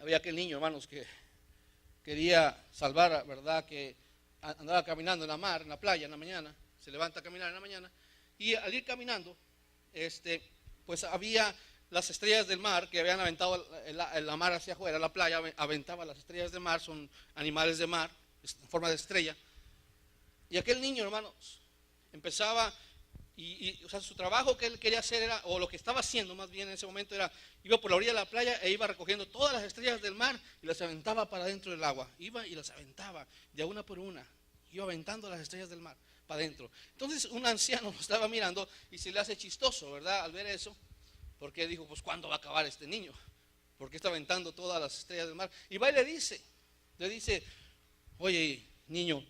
había aquel niño, hermanos, que quería salvar, ¿verdad? Que andaba caminando en la mar, en la playa, en la mañana, se levanta a caminar en la mañana, y al ir caminando, pues había las estrellas del mar que habían aventado la mar hacia afuera, la playa aventaba las estrellas del mar, son animales de mar, en forma de estrella, y aquel niño, hermanos, empezaba, o sea, su trabajo que él quería hacer era, o lo que estaba haciendo más bien en ese momento era, iba por la orilla de la playa e iba recogiendo todas las estrellas del mar y las aventaba para dentro del agua, iba y las aventaba de una por una, iba aventando las estrellas del mar para adentro. Entonces un anciano lo estaba mirando y se le hace chistoso, ¿verdad? Al ver eso, porque dijo, pues ¿cuándo va a acabar este niño? Porque está aventando todas las estrellas del mar. Y va y le dice, oye niño,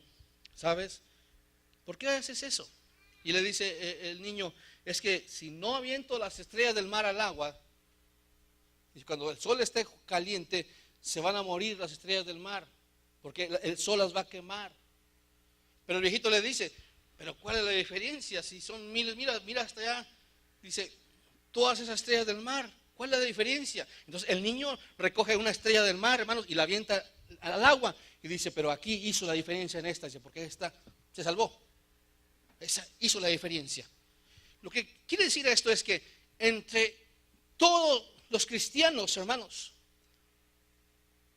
¿sabes? ¿Por qué haces eso? Y le dice el niño, es que si no aviento las estrellas del mar al agua, y cuando el sol esté caliente, se van a morir las estrellas del mar, porque el sol las va a quemar. Pero el viejito le dice, pero ¿cuál es la diferencia? Si son miles, mira hasta allá, dice, todas esas estrellas del mar, ¿cuál es la diferencia? Entonces el niño recoge una estrella del mar, hermanos, y la avienta al agua, y dice, pero aquí hizo la diferencia en esta, dice, porque esta se salvó. Esa hizo la diferencia. Lo que quiere decir esto es que entre todos los cristianos, hermanos,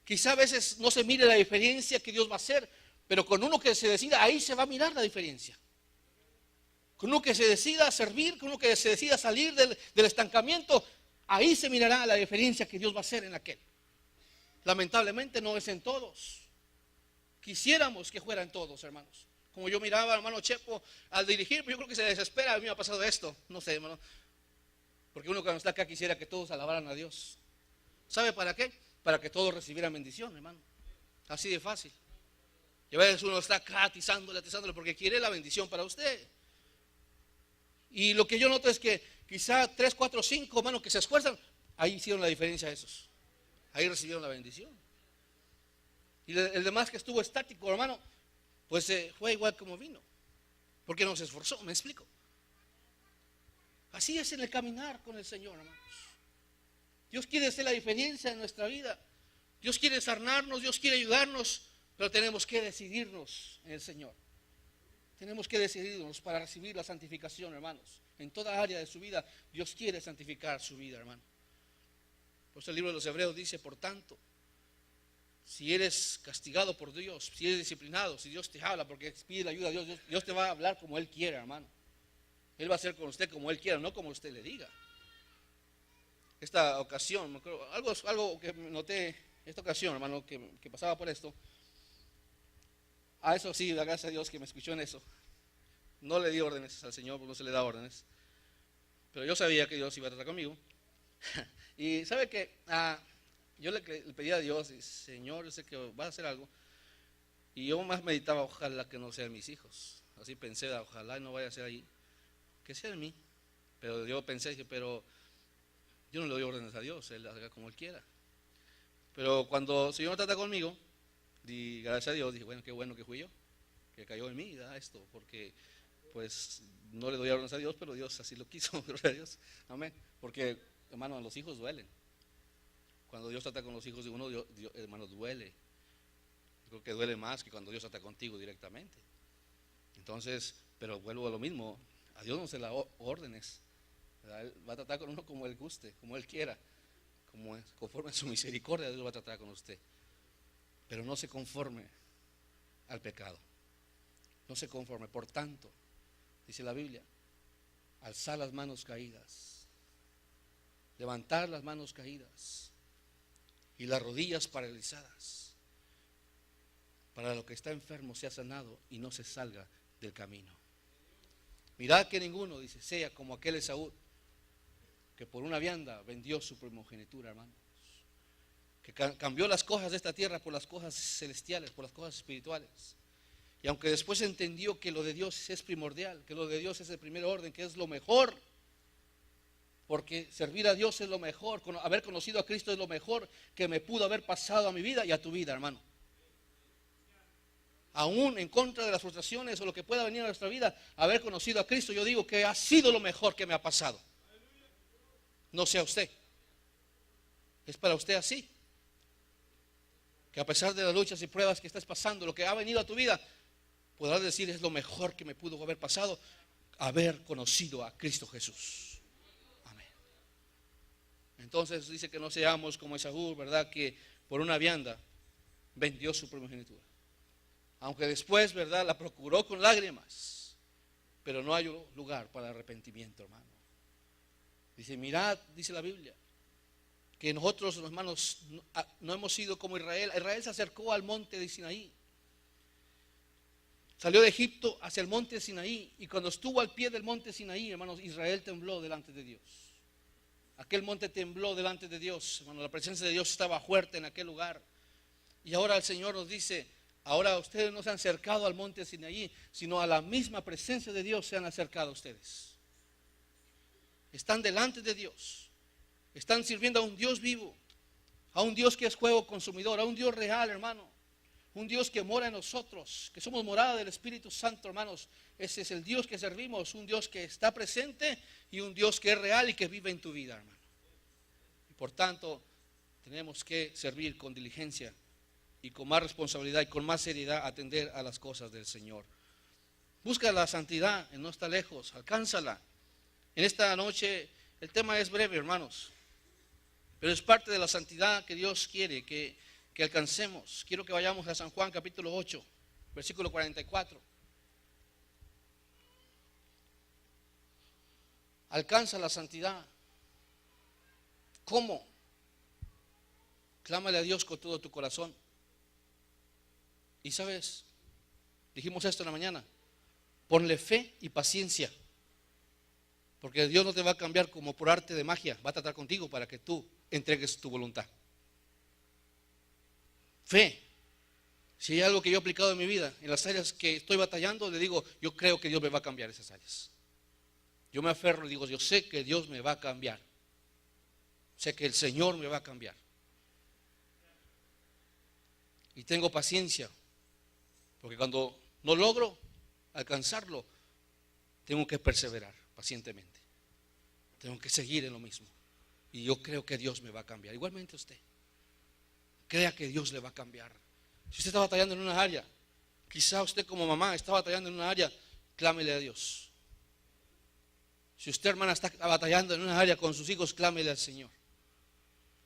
quizá a veces no se mire la diferencia que Dios va a hacer, pero con uno que se decida, ahí se va a mirar la diferencia. Con uno que se decida servir, con uno que se decida salir del estancamiento, ahí se mirará la diferencia que Dios va a hacer en aquel. Lamentablemente no es en todos. Quisiéramos que fueran todos, hermanos. Como yo miraba, hermano Chepo, al dirigir, yo creo que se desespera. A mí me ha pasado esto, no sé, hermano. Porque uno cuando está acá quisiera que todos alabaran a Dios. ¿Sabe para qué? Para que todos recibieran bendición, hermano. Así de fácil. Y a veces uno está acá atizándole porque quiere la bendición para usted. Y lo que yo noto es que quizá 3, 4, 5 hermanos que se esfuerzan, ahí hicieron la diferencia esos. Ahí recibieron la bendición. Y el demás que estuvo estático, hermano, pues fue igual como vino, porque no se esforzó, me explico. Así es en el caminar con el Señor, hermanos. Dios quiere hacer la diferencia en nuestra vida. Dios quiere sanarnos, Dios quiere ayudarnos, pero tenemos que decidirnos en el Señor. Tenemos que decidirnos para recibir la santificación, hermanos. En toda área de su vida, Dios quiere santificar su vida, hermano. Por eso el libro de los Hebreos dice, por tanto, si eres castigado por Dios, si eres disciplinado, si Dios te habla porque pide la ayuda a Dios, Dios te va a hablar como Él quiera, hermano. Él va a hacer con usted como Él quiera, no como usted le diga. Esta ocasión, algo que noté, esta ocasión, hermano, que pasaba por esto. A eso sí, gracias a Dios que me escuchó en eso. No le di órdenes al Señor, porque no se le da órdenes. Pero yo sabía que Dios iba a tratar conmigo. Y sabe que yo le pedí a Dios, Señor, yo sé que vas a hacer algo. Y yo más meditaba, ojalá que no sean mis hijos. Así pensé, ojalá no vaya a ser ahí, que sea en mí. Pero yo pensé, dije, pero yo no le doy órdenes a Dios, Él haga como Él quiera. Pero cuando el Señor trata conmigo, y gracias a Dios, dije, bueno, qué bueno que fui yo, que cayó en mí, da esto, porque pues no le doy órdenes a Dios, pero Dios así lo quiso, gloria a Dios, amén. Porque, hermano, los hijos duelen. Cuando Dios trata con los hijos de uno, hermano, duele. Creo que duele más que cuando Dios trata contigo directamente. Entonces, pero vuelvo a lo mismo, a Dios no se le da órdenes, ¿verdad? Él va a tratar con uno como Él guste, como Él quiera, conforme a su misericordia, Dios va a tratar con usted. Pero no se conforme al pecado, no se conforme. Por tanto, dice la Biblia, alzar las manos caídas, levantar las manos caídas y las rodillas paralizadas, para lo que está enfermo sea sanado y no se salga del camino. Mirad que ninguno, dice, sea como aquel Esaú, que por una vianda vendió su primogenitura, hermanos, que cambió las cosas de esta tierra por las cosas celestiales, por las cosas espirituales. Y aunque después entendió que lo de Dios es primordial, que lo de Dios es el primer orden, que es lo mejor, porque servir a Dios es lo mejor, haber conocido a Cristo es lo mejor que me pudo haber pasado a mi vida y a tu vida, hermano. Aún en contra de las frustraciones o lo que pueda venir a nuestra vida, haber conocido a Cristo, yo digo que ha sido lo mejor que me ha pasado. No sea usted, es para usted así. que a pesar de las luchas y pruebas que estás pasando, lo que ha venido a tu vida, podrás decir: es lo mejor que me pudo haber pasado, haber conocido a Cristo Jesús. Amén. Entonces dice que no seamos como Esaú, ¿verdad? Que por una vianda vendió su primogenitura. Aunque después, ¿verdad?, la procuró con lágrimas, pero no hay lugar para arrepentimiento, hermano. Dice: mirad, dice la Biblia, que nosotros, hermanos, no hemos sido como Israel. Israel se acercó al monte de Sinaí. Salió de Egipto hacia el monte de Sinaí, y cuando estuvo al pie del monte Sinaí, hermanos, Israel tembló delante de Dios. Aquel monte tembló delante de Dios, hermano. La presencia de Dios estaba fuerte en aquel lugar. Y ahora el Señor nos dice: ahora ustedes no se han acercado al monte Sinaí, sino a la misma presencia de Dios se han acercado ustedes. Están delante de Dios. Están sirviendo a un Dios vivo, a un Dios que es fuego consumidor, a un Dios real, hermano. Un Dios que mora en nosotros, que somos morada del Espíritu Santo, hermanos. Ese es el Dios que servimos, un Dios que está presente y un Dios que es real y que vive en tu vida, hermano. Y por tanto, tenemos que servir con diligencia y con más responsabilidad y con más seriedad, atender a las cosas del Señor. Busca la santidad, no está lejos, alcánzala. En esta noche el tema es breve, hermanos, pero es parte de la santidad que Dios quiere que alcancemos. Quiero que vayamos a San Juan capítulo 8, versículo 44. Alcanza la santidad. ¿Cómo? Clámale a Dios con todo tu corazón. Y sabes, dijimos esto en la mañana: ponle fe y paciencia, porque Dios no te va a cambiar como por arte de magia. Va a tratar contigo para que tú entregues tu voluntad. Fe. Si hay algo que yo he aplicado en mi vida, en las áreas que estoy batallando, le digo: yo creo que Dios me va a cambiar esas áreas. Yo me aferro y digo: yo sé que Dios me va a cambiar. Sé que el Señor me va a cambiar. Y tengo paciencia, porque cuando no logro alcanzarlo, tengo que perseverar pacientemente. Tengo que seguir en lo mismo. Y yo creo que Dios me va a cambiar. Igualmente usted. Crea que Dios le va a cambiar. Si usted está batallando en una área, quizá usted como mamá está batallando en una área, clámele a Dios. Si usted, hermana, está batallando en una área con sus hijos, clámele al Señor.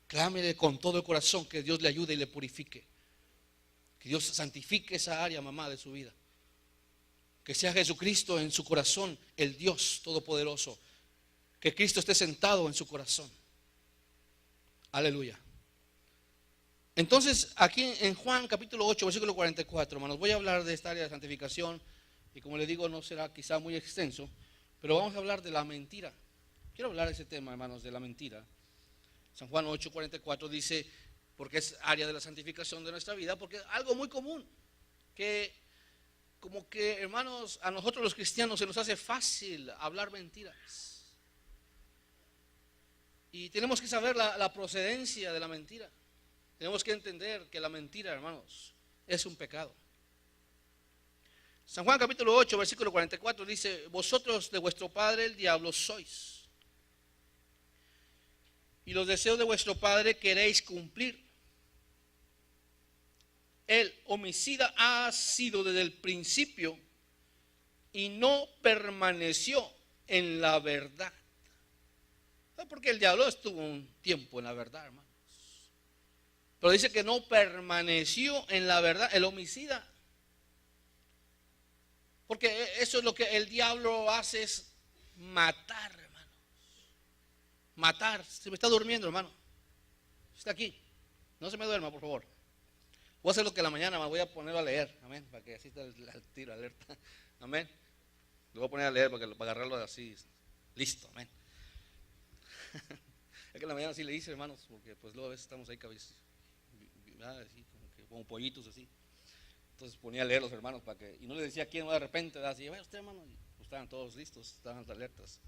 Clámele con todo el corazón que Dios le ayude y le purifique. Que Dios santifique esa área, mamá, de su vida. Que sea Jesucristo en su corazón, el Dios Todopoderoso. Que Cristo esté sentado en su corazón. Aleluya. Entonces, aquí en Juan capítulo 8, versículo 44, hermanos, voy a hablar de esta área de santificación. Y como le digo, no será quizá muy extenso, pero vamos a hablar de la mentira. Quiero hablar de ese tema, hermanos, de la mentira. San Juan 8, 44 dice, porque es área de la santificación de nuestra vida, porque es algo muy común, que como que, hermanos, a nosotros los cristianos se nos hace fácil hablar mentiras. Y tenemos que saber la procedencia de la mentira. Tenemos que entender que la mentira, hermanos, es un pecado. San Juan capítulo 8, versículo 44 dice: vosotros de vuestro padre el diablo sois, y los deseos de vuestro padre queréis cumplir. El homicida ha sido desde el principio y no permaneció en la verdad. Porque el diablo estuvo un tiempo en la verdad, hermanos. Pero dice que no permaneció en la verdad, el homicida. Porque eso es lo que el diablo hace, es matar, hermanos. Matar. Se me está durmiendo, hermano. Está aquí. No se me duerma, por favor. Voy a hacer lo que en la mañana me voy a poner a leer. Amén. Para que así esté el tiro, alerta. Amén. Lo voy a poner a leer para agarrarlo así. Listo. Amén. Es que en la mañana sí le hice, hermanos, porque pues luego a veces estamos ahí así, como pollitos así. Entonces ponía a leer los hermanos para que, y no le decía quién, de repente así, vaya usted, hermano, y pues estaban todos listos, estaban alertas.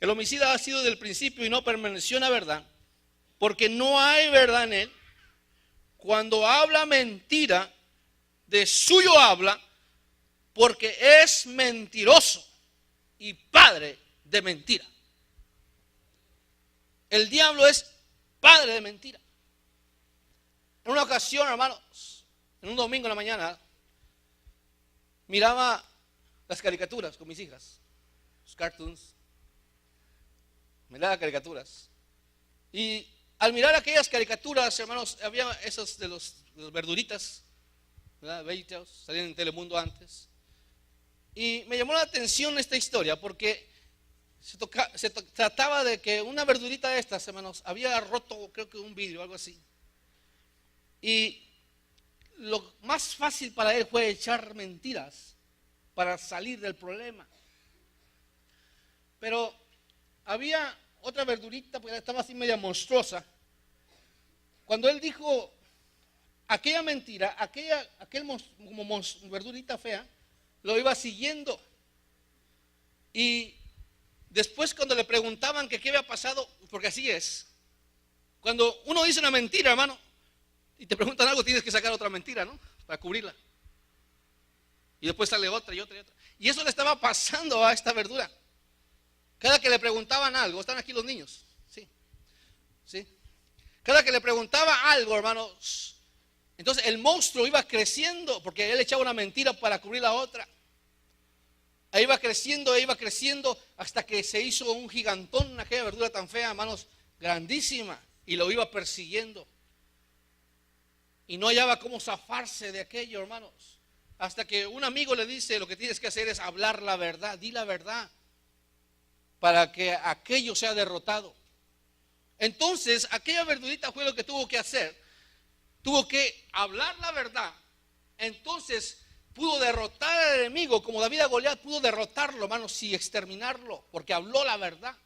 El homicida ha sido del principio y no permaneció en la verdad, porque no hay verdad en él. Cuando habla mentira, de suyo habla, porque es mentiroso y padre de mentira. El diablo es padre de mentira. En una ocasión, hermanos, en un domingo en la mañana, miraba las caricaturas con mis hijas, los cartoons, miraba caricaturas. Y al mirar aquellas caricaturas, hermanos, había esos de los verduritas, ¿verdad? Vegetables, salían en Telemundo antes. Y me llamó la atención esta historia porque se trataba de que una verdurita de estas, hermanos, había roto, creo que un vidrio o algo así. Y lo más fácil para él fue echar mentiras para salir del problema. Pero había otra verdurita, porque estaba así media monstruosa. Cuando él dijo aquella mentira, como verdurita fea, lo iba siguiendo. Y después cuando le preguntaban que qué había pasado, porque así es, cuando uno dice una mentira, hermano, y te preguntan algo, tienes que sacar otra mentira, ¿no? Para cubrirla. Y después sale otra y otra y otra. Y eso le estaba pasando a esta verdura. Cada que le preguntaban algo, están aquí los niños, sí, sí. Cada que le preguntaba algo, hermanos, entonces el monstruo iba creciendo, porque él echaba una mentira para cubrir la otra. Ahí iba creciendo, hasta que se hizo un gigantón, aquella verdura tan fea, hermanos, grandísima, y lo iba persiguiendo. Y no hallaba cómo zafarse de aquello, hermanos. Hasta que un amigo le dice, lo que tienes que hacer es hablar la verdad, di la verdad, para que aquello sea derrotado. Entonces, aquella verdurita fue lo que tuvo que hacer. Tuvo que hablar la verdad. Entonces, pudo derrotar al enemigo, como David a Goliat pudo derrotarlo, hermanos, y exterminarlo, porque habló la verdad.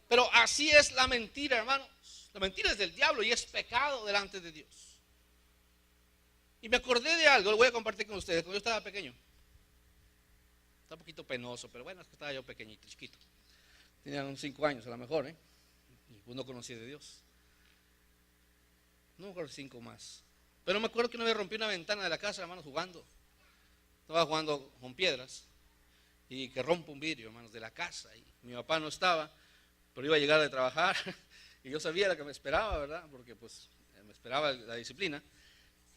Pero así es la mentira, hermanos. La mentira es del diablo y es pecado delante de Dios. Y me acordé de algo, lo voy a compartir con ustedes. Cuando yo estaba pequeño, está un poquito penoso, pero bueno, es que estaba yo pequeñito, chiquito. Tenía unos 5 años a lo mejor, y pues no conocía de Dios. No me acuerdo 5 más. Pero me acuerdo que una vez rompí una ventana de la casa, hermanos, jugando. Estaba jugando con piedras y que rompo un vidrio, hermanos, de la casa. Y mi papá no estaba, pero iba a llegar de trabajar y yo sabía lo que me esperaba, ¿verdad? Porque pues me esperaba la disciplina.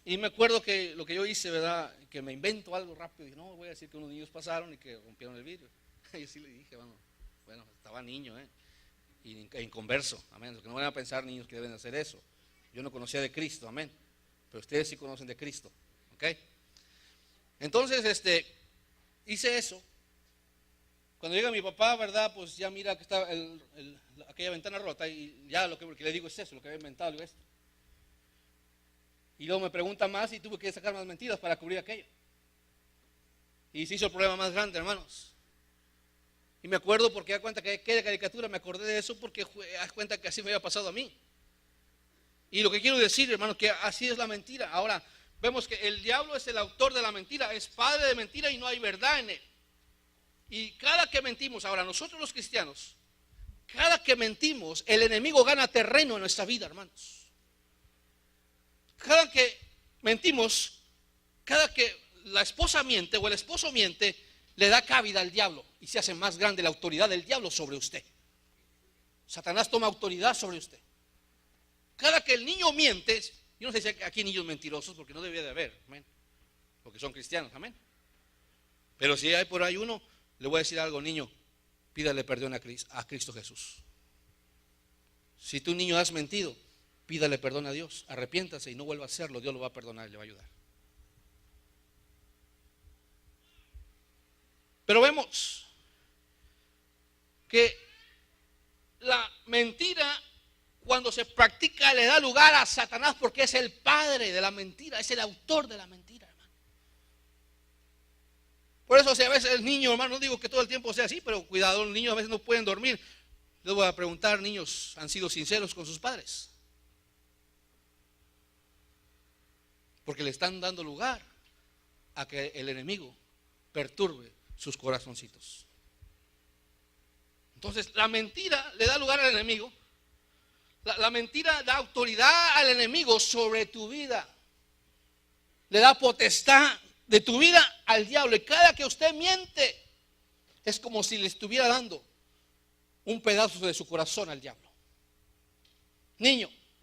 Y me acuerdo que lo que yo hice, ¿verdad? Que me invento algo rápido. Y no, voy a decir que unos niños pasaron y que rompieron el vidrio. Y así le dije, bueno, estaba niño, y inconverso, amén. Que no van a pensar niños que deben hacer eso. Yo no conocía de Cristo, amén. Pero ustedes sí conocen de Cristo, ¿ok? Entonces, hice eso. Cuando llega mi papá, ¿verdad? Pues ya mira que está aquella ventana rota y ya lo que le digo es eso, lo que había inventado, digo esto. Y luego me pregunta más y tuve que sacar más mentiras para cubrir aquello. Y se hizo el problema más grande, hermanos. Y me acuerdo porque da cuenta que aquella caricatura, me acordé de eso porque da cuenta que así me había pasado a mí. Y lo que quiero decir, hermanos, que así es la mentira. Ahora, vemos que el diablo es el autor de la mentira, es padre de mentira y no hay verdad en él. Y cada que mentimos, ahora nosotros los cristianos, cada que mentimos, el enemigo gana terreno en nuestra vida, hermanos. Cada que mentimos, cada que la esposa miente o el esposo miente, le da cabida al diablo y se hace más grande la autoridad del diablo sobre usted. Satanás toma autoridad sobre usted. Cada que el niño miente, yo no sé si aquí hay niños mentirosos, porque no debía de haber, amén, porque son cristianos, amén. Pero si hay por ahí uno, le voy a decir algo, niño, pídale perdón a Cristo Jesús. Si tu niño has mentido, pídale perdón a Dios, arrepiéntase y no vuelva a hacerlo, Dios lo va a perdonar y le va a ayudar. Pero vemos que la mentira, cuando se practica, le da lugar a Satanás porque es el padre de la mentira, es el autor de la mentira, hermano. Por eso, si a veces el niño, hermano, no digo que todo el tiempo sea así, pero cuidado, los niños a veces no pueden dormir. Les voy a preguntar, niños, ¿han sido sinceros con sus padres? Porque le están dando lugar a que el enemigo perturbe sus corazoncitos. Entonces, la mentira le da lugar al enemigo. La mentira da autoridad al enemigo sobre tu vida. Le da potestad de tu vida al diablo. Y cada que usted miente, es como si le estuviera dando un pedazo de su corazón al diablo. Niño,